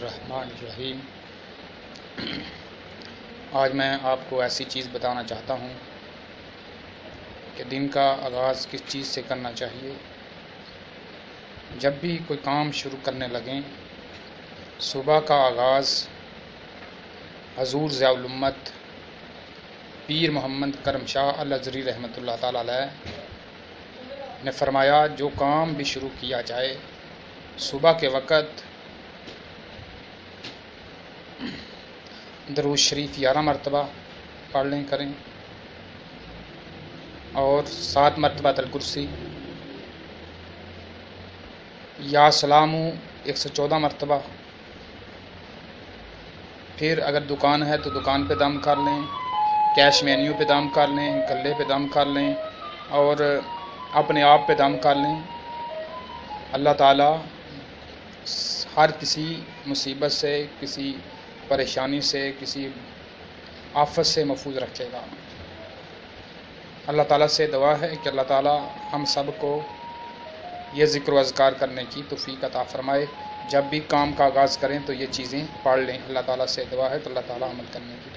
الرحمن الرحیم۔ آج میں آپ کو ایسی چیز بتانا چاہتا ہوں کہ دن کا آغاز کس چیز سے کرنا چاہیے۔ جب بھی کوئی کام شروع کرنے لگیں، صبح کا آغاز حضور ضیاء الامت پیر محمد کرم شاہ الازہری رحمۃ اللہ تعالیٰ علیہ نے فرمایا، جو کام بھی شروع کیا جائے صبح کے وقت درود شریف 11 مرتبہ پڑھ لیں کریں، اور 7 مرتبہ آیت الکرسی، یا سلام 114 مرتبہ۔ پھر اگر دکان ہے تو دکان پہ دم کر لیں، کیش مینیو پہ دم کر لیں، گلے پہ دم کر لیں، اور اپنے آپ پہ دم کر لیں۔ اللہ تعالیٰ ہر کسی مصیبت سے، کسی پریشانی سے، کسی آفت سے محفوظ رکھے گا۔ اللہ تعالیٰ سے دعا ہے کہ اللہ تعالیٰ ہم سب کو یہ ذکر و اذکار کرنے کی توفیق عطا فرمائے۔ جب بھی کام کا آغاز کریں تو یہ چیزیں پڑھ لیں۔ اللہ تعالیٰ سے دعا ہے کہ اللہ تعالیٰ عمل کرنے کی